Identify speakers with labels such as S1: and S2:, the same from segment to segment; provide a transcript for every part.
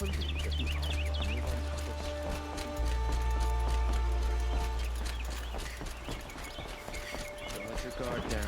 S1: Don't let your guard down.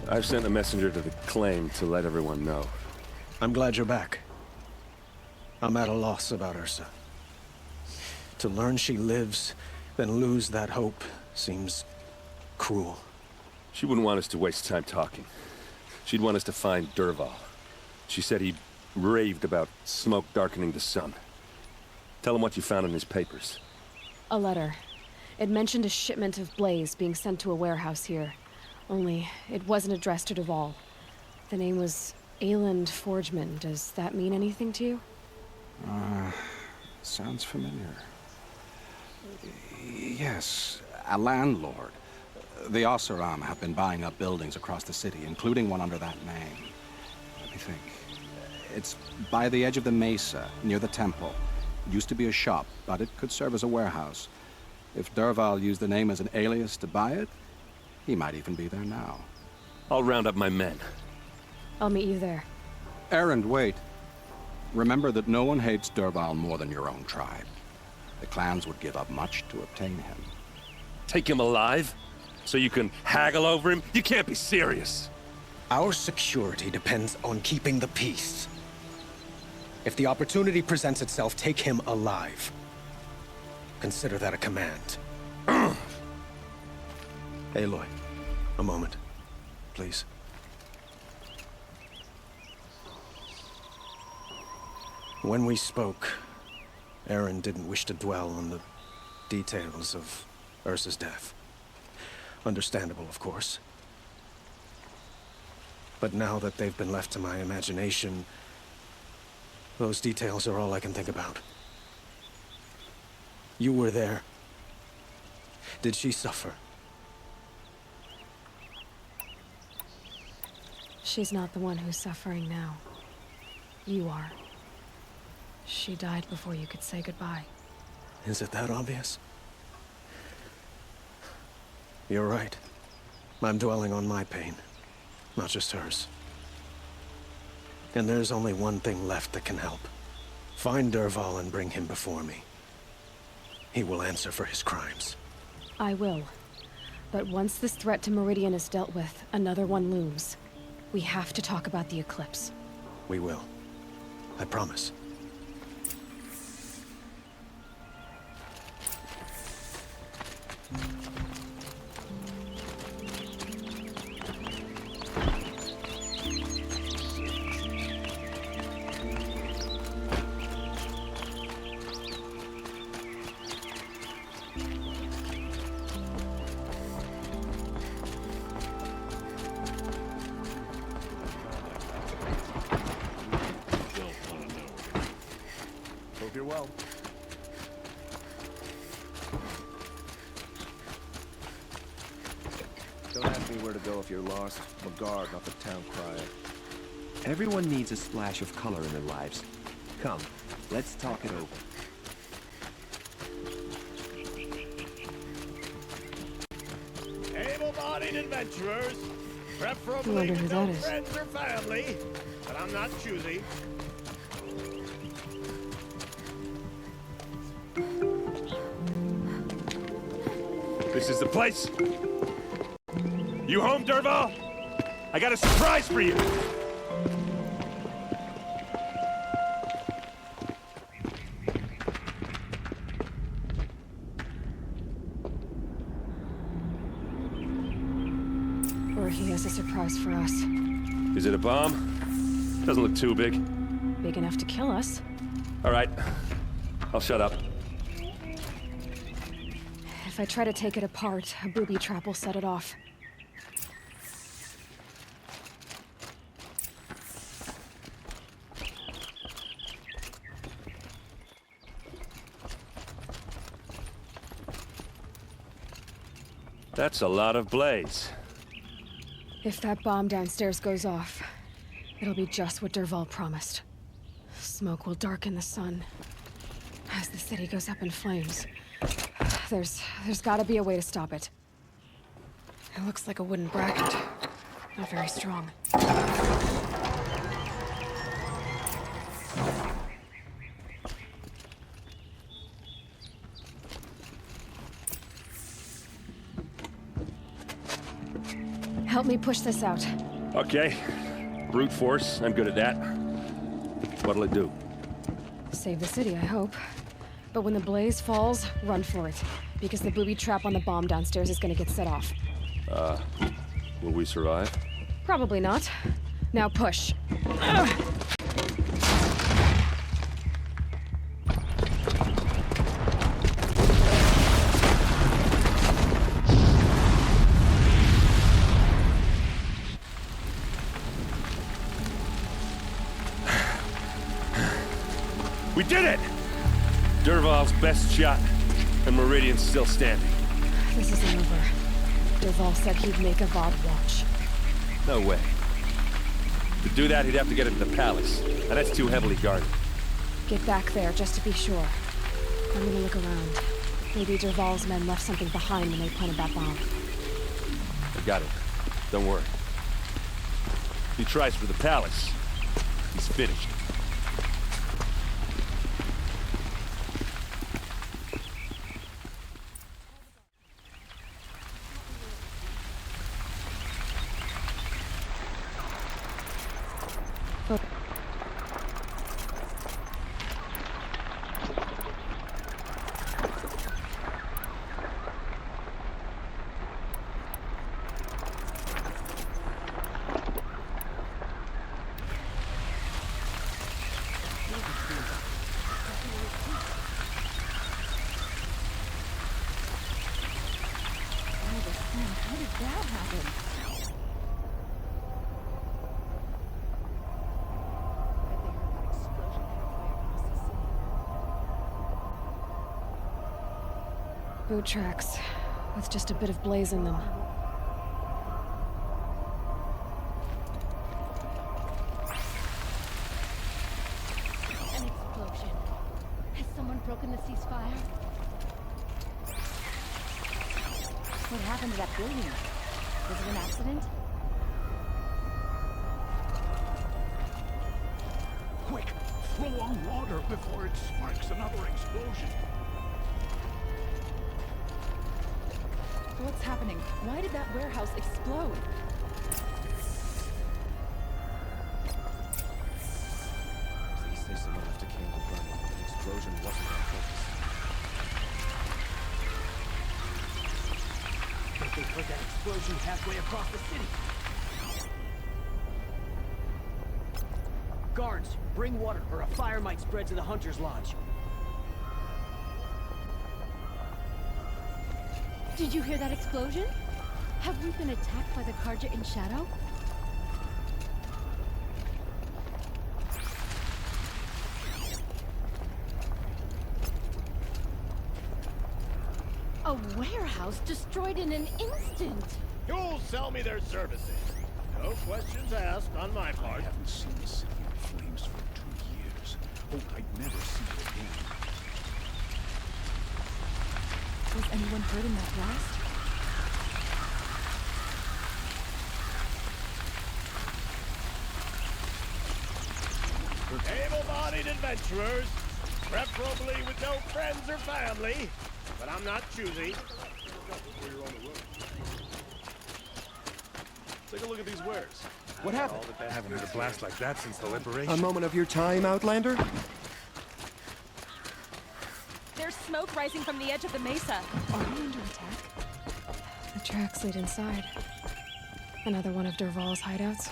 S2: I've sent a messenger to the claim to let everyone know.
S3: I'm glad you're back. I'm at a loss about Ursa. To learn she lives, then lose that hope, seems cruel.
S2: She wouldn't want us to waste time talking. She'd want us to find Dervahl. She said he raved about smoke darkening the sun. Tell him what you found in his papers.
S4: A letter. It mentioned a shipment of blaze being sent to a warehouse here. Only, it wasn't addressed to Dervahl. The name was Ayland Forgeman. Does that mean anything to you?
S5: Sounds familiar. Yes, a landlord. The Oseram have been buying up buildings across the city, including one under that name. Let me think. It's by the edge of the mesa, near the temple. It used to be a shop, but it could serve as a warehouse. If Dervahl used the name as an alias to buy it, he might even be there now.
S2: I'll round up my men.
S4: I'll meet you there.
S5: Erend, wait. Remember that no one hates Dervahl more than your own tribe. The clans would give up much to obtain him.
S2: Take him alive? So you can haggle over him? You can't be serious.
S3: Our security depends on keeping the peace. If the opportunity presents itself, take him alive. Consider that a command. Aloy, a moment, please. When we spoke, Erend didn't wish to dwell on the details of Ursa's death. Understandable, of course. But now that they've been left to my imagination, those details are all I can think about. You were there. Did she suffer?
S4: She's not the one who's suffering now. You are. She died before you could say goodbye.
S3: Is it that obvious? You're right. I'm dwelling on my pain, not just hers. And there's only one thing left that can help. Find Dervahl and bring him before me. He will answer for his crimes.
S4: I will. But once this threat to Meridian is dealt with, another one looms. We have to talk about the eclipse.
S3: We will. I promise.
S1: Hope you're well. Don't ask me where to go if you're lost. I'm a guard, not the town crier.
S6: Everyone needs a splash of color in their lives. Come, let's talk it over.
S7: Able-bodied adventurers,
S4: I
S7: preferably
S4: wonder who
S7: with
S4: that
S7: no
S4: is.
S7: friends or family, but I'm not choosy.
S2: This is the place. You home, Dervahl? I got a surprise for you.
S4: Or he has a surprise for us.
S2: Is it a bomb? Doesn't look too big.
S4: Big enough to kill us.
S2: All right. I'll shut up.
S4: If I try to take it apart, a booby trap will set it off.
S2: That's a lot of blaze.
S4: If that bomb downstairs goes off, it'll be just what Dervahl promised. Smoke will darken the sun as the city goes up in flames. There's gotta be a way to stop it. It looks like a wooden bracket. Not very strong. Help me push this out.
S2: Okay. Brute force, I'm good at that. What'll it do?
S4: Save the city, I hope. But when the blaze falls, run for it. Because the booby trap on the bomb downstairs is gonna get set off.
S2: Will we survive?
S4: Probably not. Now push.
S2: We did it! Dervahl's best shot, and Meridian's still standing.
S4: This isn't over. Dervahl said he'd make a VOD watch.
S2: No way. To do that, he'd have to get into the palace, and that's too heavily guarded.
S4: Get back there, just to be sure. I'm gonna look around. Maybe Dervahl's men left something behind when they planted that bomb.
S2: I got it. Don't worry. If he tries for the palace, he's finished.
S8: How did that happen?
S4: Boot tracks, with just a bit of blaze in them.
S8: An explosion. Has someone broken the ceasefire? What happened to that building? Was it an accident?
S9: Quick! Throw on water before it sparks another explosion.
S8: What's happening? Why did that warehouse explode?
S1: Please say someone left a candle burning. The explosion wasn't on purpose.
S6: They heard that explosion halfway across the city. Guards, bring water, or a fire might spread to the Hunter's Lodge.
S8: Did you hear that explosion? Have we been attacked by the Karja in shadow? A warehouse destroyed in an instant!
S7: You'll sell me their services. No questions asked on my
S9: I
S7: part.
S9: haven't seen the city in flames for 2 years. Hope I'd never see it again.
S8: Was anyone hurt in that blast?
S7: Able-bodied adventurers, preferably with no friends or family, but I'm not choosy.
S1: Take a look at these wares.
S10: What happened?
S9: I haven't had a blast like that since the liberation.
S10: A moment of your time, Outlander?
S8: There's smoke rising from the edge of the mesa. Are we under attack?
S4: The tracks lead inside. Another one of Dervahl's hideouts.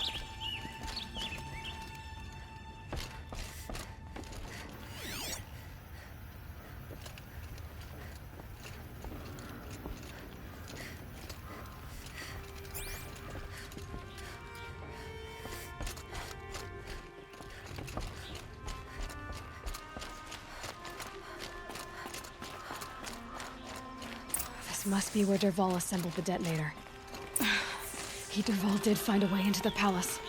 S4: This Must be where Dervahl assembled the detonator. Dervahl did find a way into the palace.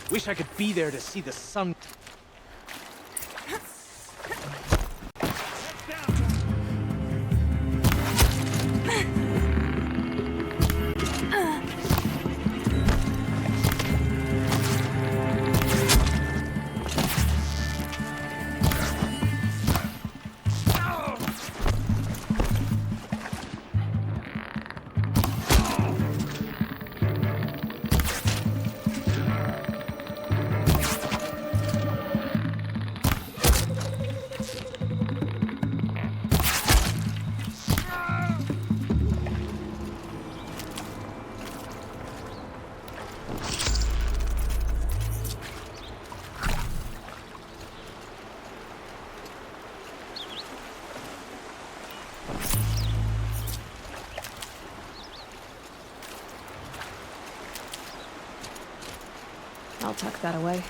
S11: Wish I could be there to see the sun.
S4: I'll tuck that away.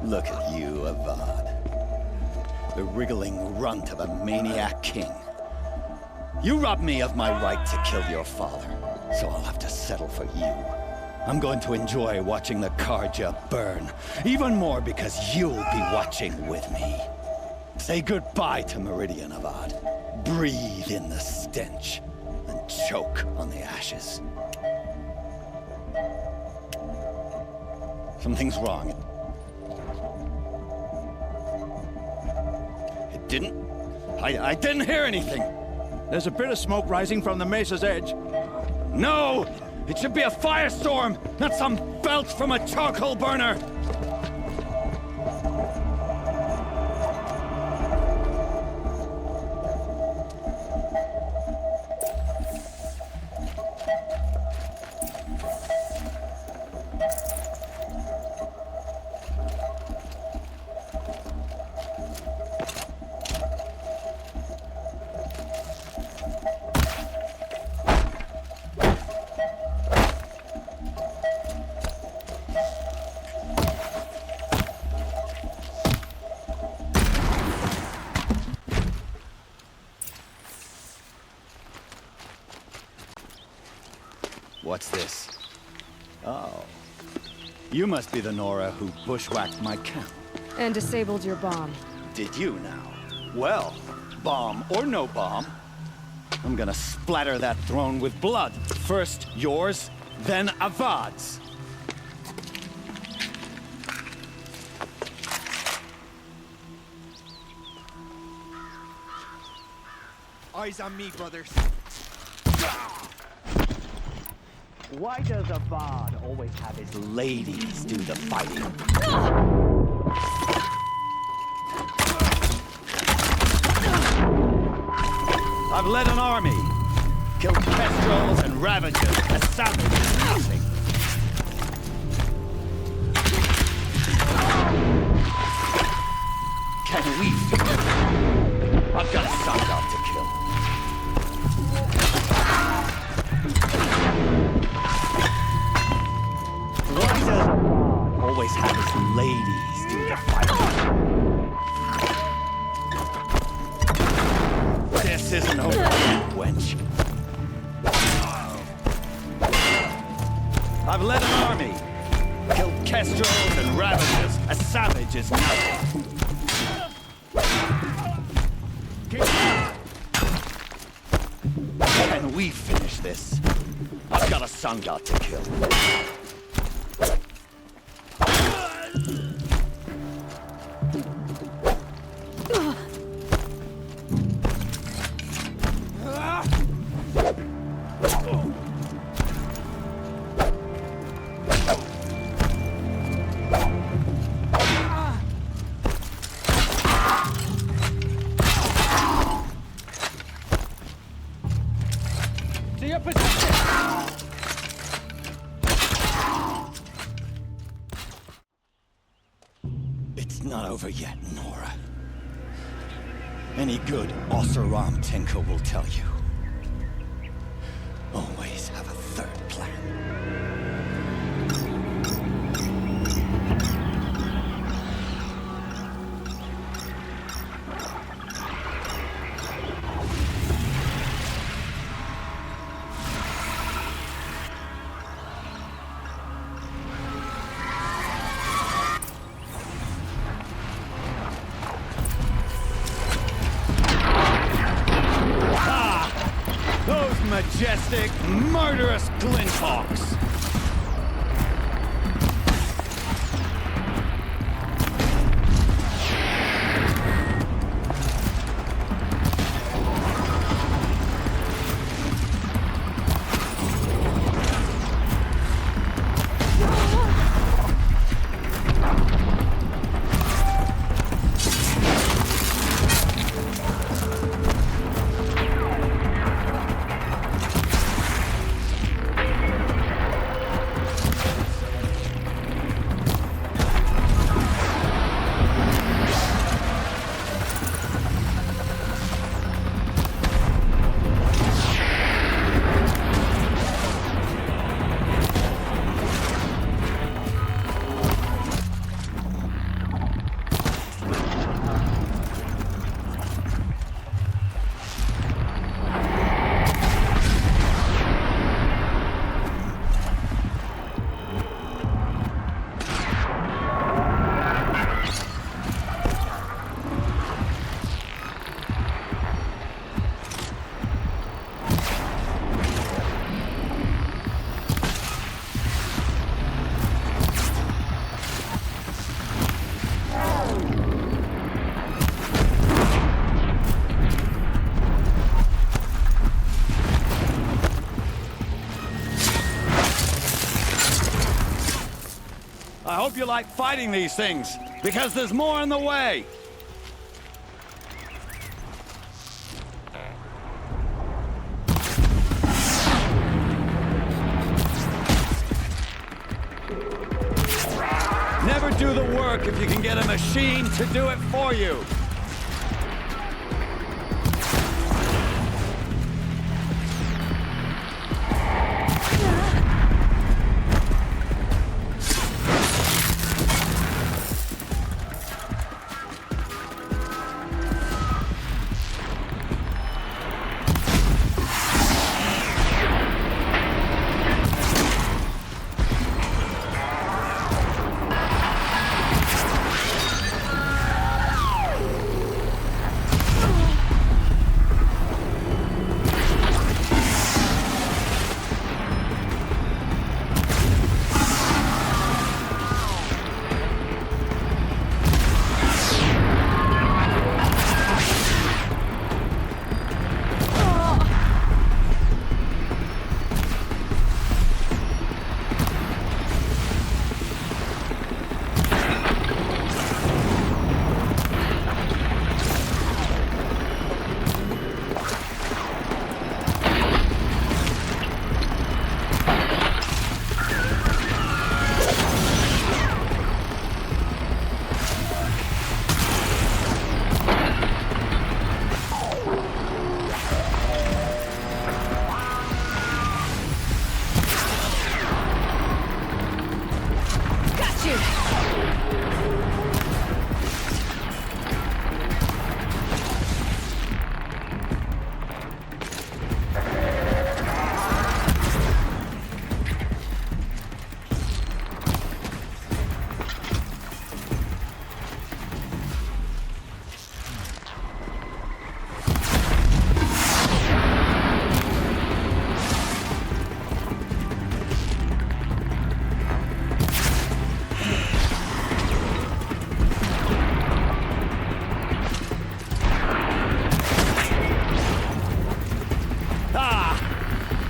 S12: Look at you, Avad. The wriggling runt of a maniac king. You robbed me of my right to kill your father, so I'll have to settle for you. I'm going to enjoy watching the Karja burn, even more because you'll be watching with me. Say goodbye to Meridian, Avad. Breathe in the stench, and choke on the ashes. Something's wrong. I didn't hear anything.
S13: There's a bit of smoke rising from the mesa's edge.
S12: No! It should be a firestorm, not some belch from a charcoal burner! What's this? Oh. You must be the Nora who bushwhacked my camp.
S4: And disabled your bomb.
S12: Did you now? Well, bomb or no bomb, I'm gonna splatter that throne with blood. First yours, then Avad's.
S11: Eyes on me, brothers.
S14: Why does Avad always have his
S12: Ladies do the fighting. I've led an army. Killed kestrels and ravagers. A savage is nothing. Can we finish? I've got a sun god to kill. Why does a bard always have his ladies do the fighting? This isn't over yet, wench. I've led an army. Killed kestrels and ravagers. A savage is nothing. Can we finish this? I've got a sun god to kill.
S11: To your position!
S12: It's not over yet, Nora. Any good Oseram tinker will tell you. Always have a third plan. Those majestic, murderous glinthawks! I hope you like fighting these things, because there's more on the way! Never do the work if you can get a machine to do it for you!
S4: you!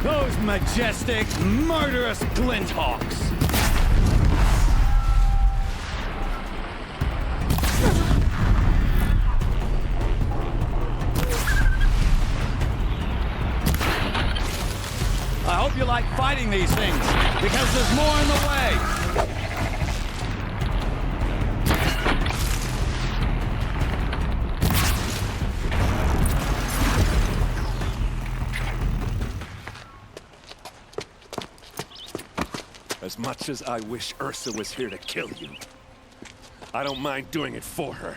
S13: Those majestic, murderous glinthawks! I hope you like fighting these things, because there's more in the way!
S2: As much as I wish Ursa was here to kill you, I don't mind doing it for her.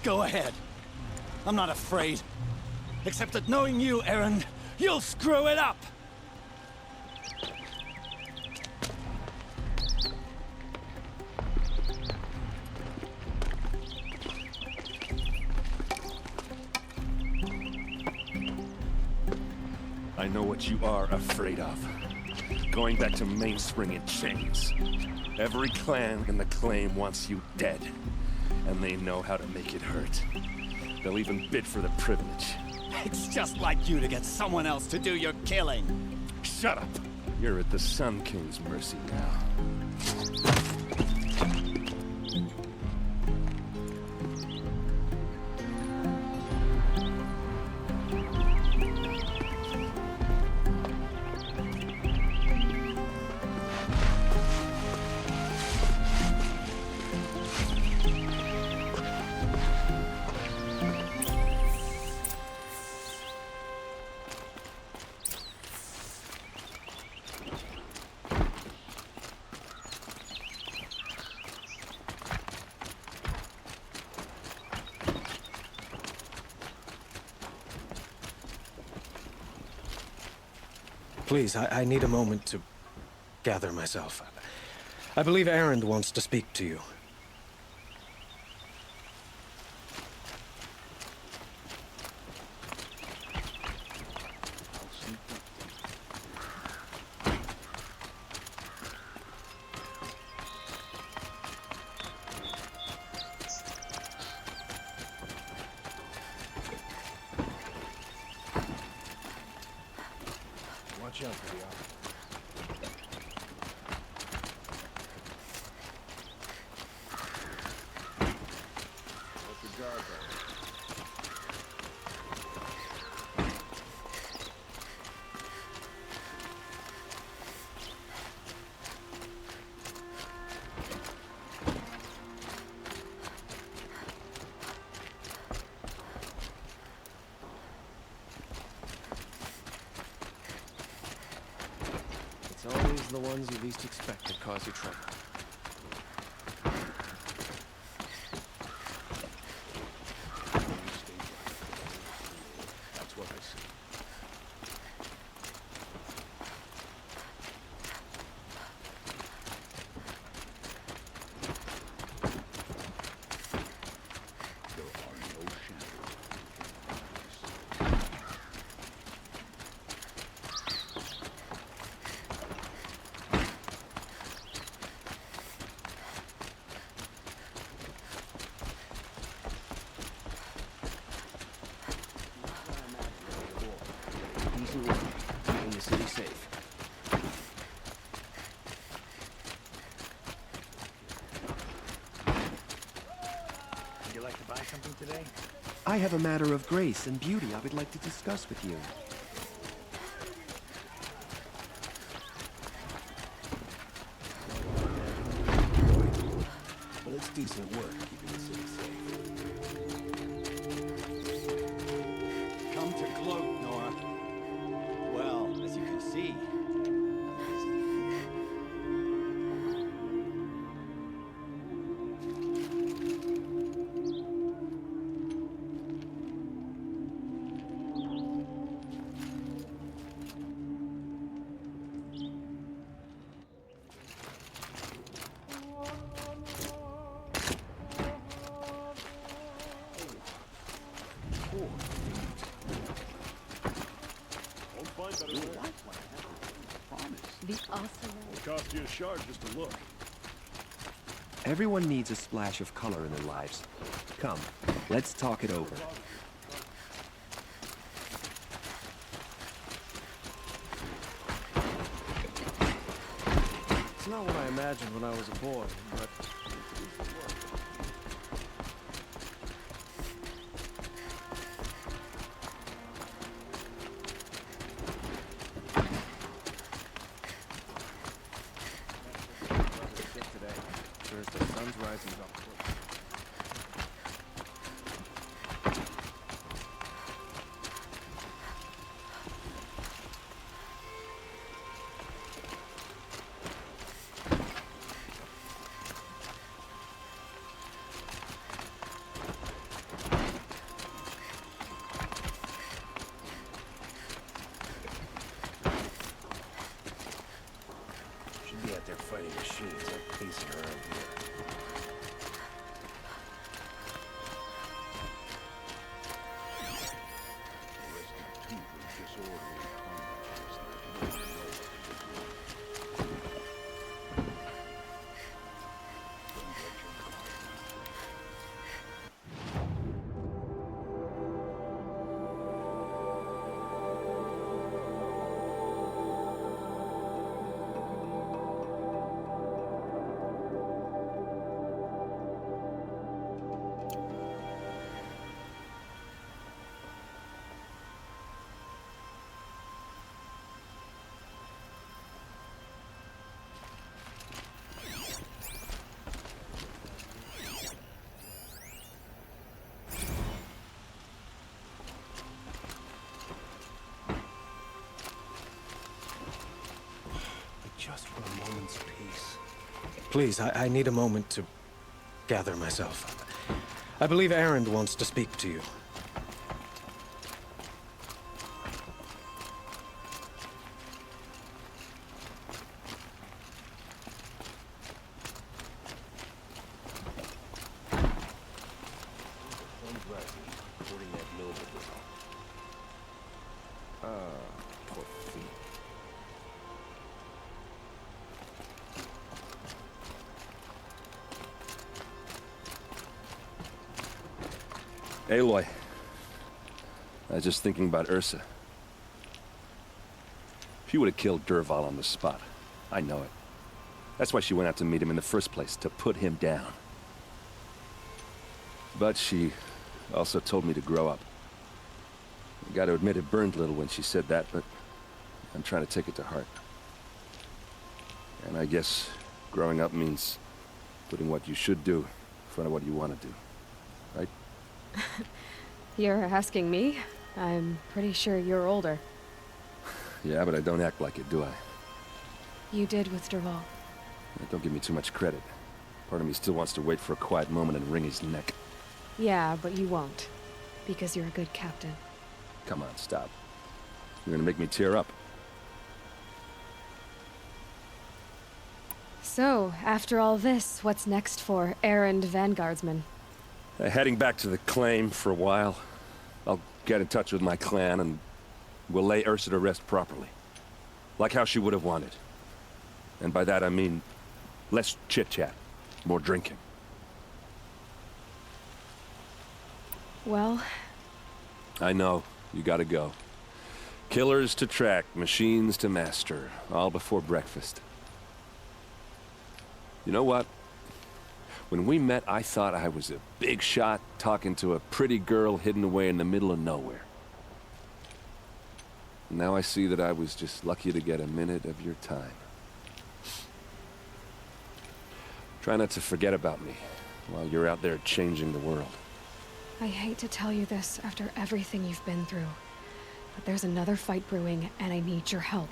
S12: Go ahead. I'm not afraid. Except that knowing you, Aaron, you'll screw it up!
S2: I know what you are afraid of. Going back to Mainspring in chains. Every clan in the claim wants you dead. And they know how to make it hurt. They'll even bid for the privilege.
S12: It's just like you to get someone else to do your killing.
S2: Shut up! You're at the Sun King's mercy now.
S3: Please, I need a moment to gather myself. I believe Aaron wants to speak to you.
S9: Watch out for the officer. What's the guard there?
S6: It's always the ones you least expect that cause you trouble.
S9: That's what I see. There are no shadows.
S6: Easy work, keeping the city safe.
S9: Would you like to buy something today?
S6: I have a matter of grace and beauty I would like to discuss with you.
S9: Well, it's decent work keeping the city safe.
S12: Come to gloat, Nora. Well, as you can see,
S8: The Osira.
S9: It'll cost you a shard just to look.
S6: Everyone needs a splash of color in their lives. Come, let's talk it over.
S10: It's not what I imagined when I was a boy, but
S1: There's the sun's rising up.
S9: Should be out there fighting machines, like pacing around here.
S3: Just for a moment's peace. Please, I need a moment to gather myself. I believe Erend wants to speak to you.
S2: Poor feet. Aloy, I was just thinking about Ursa. She would have killed Dervahl on the spot. I know it. That's why she went out to meet him in the first place, to put him down. But she also told me to grow up. I gotta admit it burned a little when she said that, but I'm trying to take it to heart. And I guess growing up means putting what you should do in front of what you want to do, right?
S4: You're asking me? I'm pretty sure you're older.
S2: Yeah, but I don't act like it, do I?
S4: You did with Dervahl.
S2: Don't give me too much credit. Part of me still wants to wait for a quiet moment and wring his neck.
S4: Yeah, but you won't. Because you're a good captain.
S2: Come on, stop. You're gonna make me tear up.
S4: So, after all this, what's next for Erend Vanguardsman?
S2: Heading back to the claim for a while. I'll get in touch with my clan and we'll lay Ursa to rest properly. Like how she would have wanted. And by that I mean less chit-chat, more drinking.
S4: Well...
S2: I know. You gotta go. Killers to track, machines to master, all before breakfast. You know what? When we met, I thought I was a big shot talking to a pretty girl hidden away in the middle of nowhere. Now I see that I was just lucky to get a minute of your time. Try not to forget about me while you're out there changing the world.
S4: I hate to tell you this after everything you've been through, but there's another fight brewing, and I need your help.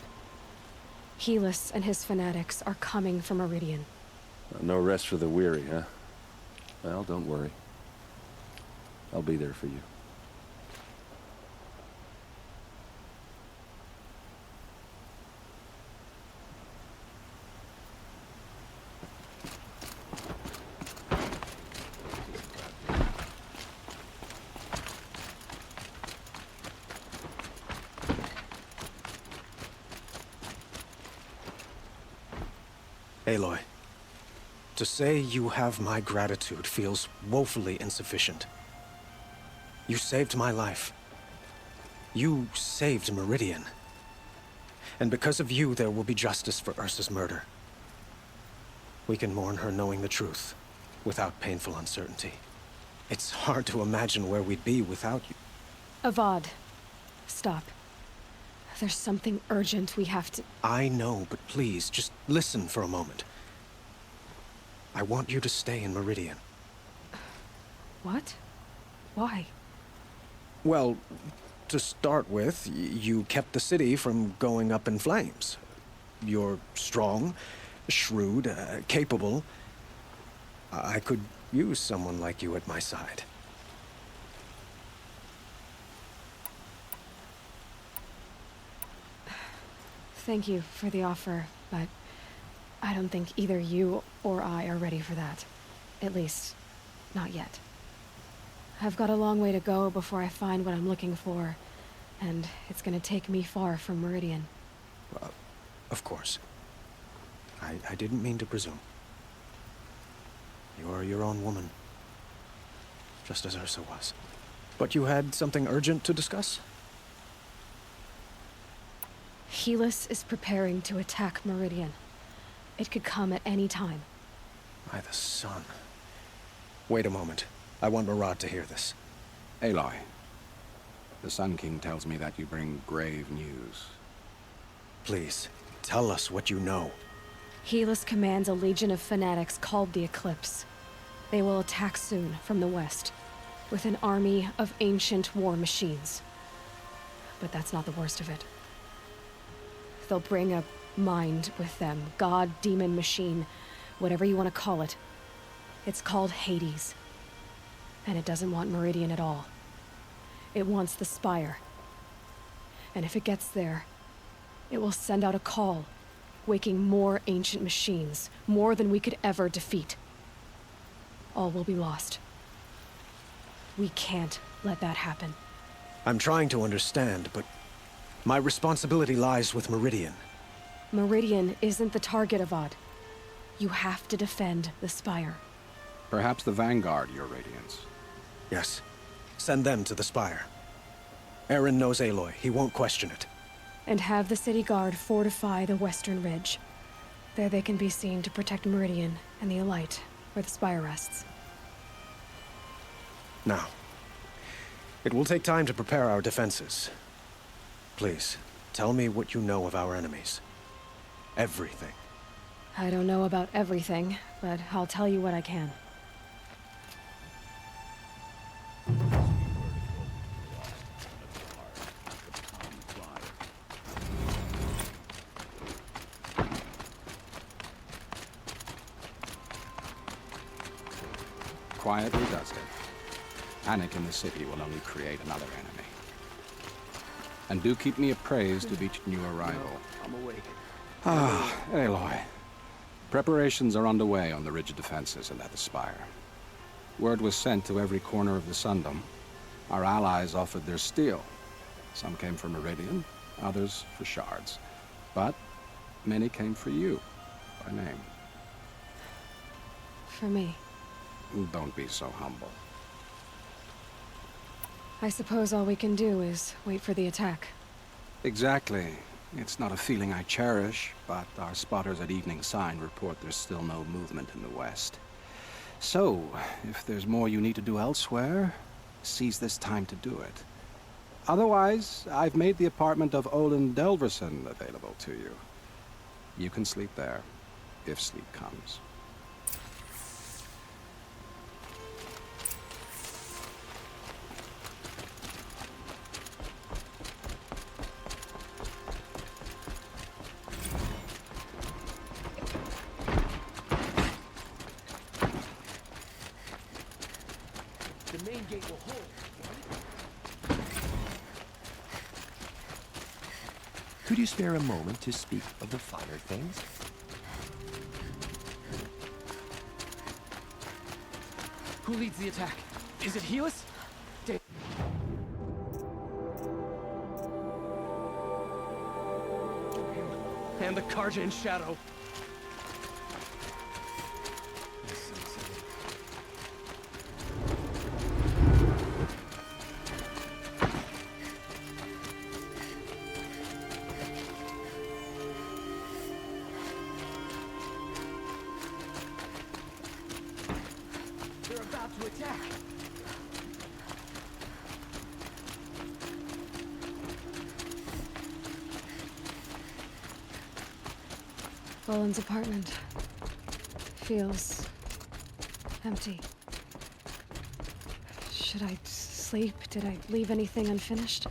S4: Helis and his fanatics are coming for Meridian.
S2: No rest for the weary, huh? Well, don't worry. I'll be there for you.
S3: Aloy, to say you have my gratitude feels woefully insufficient. You saved my life. You saved Meridian. And because of you, there will be justice for Ursa's murder. We can mourn her knowing the truth, without painful uncertainty. It's hard to imagine where we'd be without you.
S4: Avad, stop. There's something urgent we have to...
S3: I know, but please, just listen for a moment. I want you to stay in Meridian.
S4: What? Why?
S3: Well, to start with, you kept the city from going up in flames. You're strong, shrewd, capable. I could use someone like you at my side.
S4: Thank you for the offer, but I don't think either you or I are ready for that. At least, not yet. I've got a long way to go before I find what I'm looking for, and it's gonna take me far from Meridian.
S3: Of course. I didn't mean to presume. You're your own woman. Just as Ursa was. But you had something urgent to discuss?
S4: Helis is preparing to attack Meridian. It could come at any time.
S3: By the sun. Wait a moment. I want Murad to hear this.
S5: Aloy, the Sun King tells me that you bring grave news.
S3: Please, tell us what you know.
S4: Helis commands a legion of fanatics called the Eclipse. They will attack soon from the west, with an army of ancient war machines. But that's not the worst of it. They'll bring a mind with them, god, demon, machine, whatever you want to call it. It's called Hades. And it doesn't want Meridian at all. It wants the Spire. And if it gets there, it will send out a call, waking more ancient machines, more than we could ever defeat. All will be lost. We can't let that happen.
S3: I'm trying to understand, but my responsibility lies with Meridian.
S4: Meridian isn't the target, Avad. You have to defend the Spire.
S5: Perhaps the Vanguard, Your Radiance.
S3: Yes. Send them to the Spire. Eren knows Aloy. He won't question it.
S4: And have the city guard fortify the western ridge. There they can be seen to protect Meridian and the Elite, where the Spire rests.
S3: Now, it will take time to prepare our defenses. Please, tell me what you know of our enemies. Everything.
S4: I don't know about everything, but I'll tell you what I can.
S5: Quietly does it. Panic in the city will only create another enemy. And do keep me appraised of each new arrival.
S10: I'm awake.
S5: Ah, Aloy. Preparations are underway on the ridge defenses and at the Spire. Word was sent to every corner of the Sundom. Our allies offered their steel. Some came for Meridian, others for shards. But many came for you, by name.
S4: For me.
S5: Don't be so humble.
S4: I suppose all we can do is wait for the attack.
S5: Exactly. It's not a feeling I cherish, but our spotters at Evening Sign report there's still no movement in the west. So, if there's more you need to do elsewhere, seize this time to do it. Otherwise, I've made the apartment of Olin Delverson available to you. You can sleep there, if sleep comes.
S10: The main gate will hold.
S6: Could you spare a moment to speak of the finer things?
S11: Who leads the attack? Is it Helis? And the Karja in shadow. attack!
S4: Boland's apartment feels empty. Should I sleep? Did I leave anything unfinished?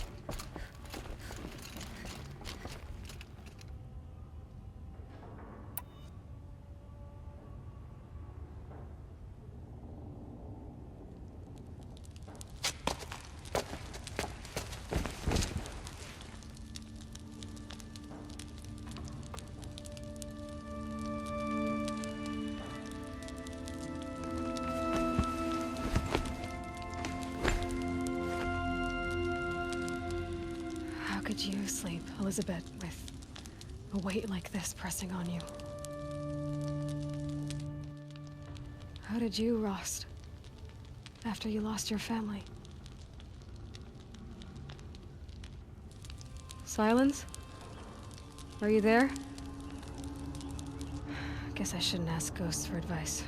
S4: How could you sleep, Elizabeth, with a weight like this pressing on you? How did you, Rost, after you lost your family? Silence? Are you there? Guess I shouldn't ask ghosts for advice.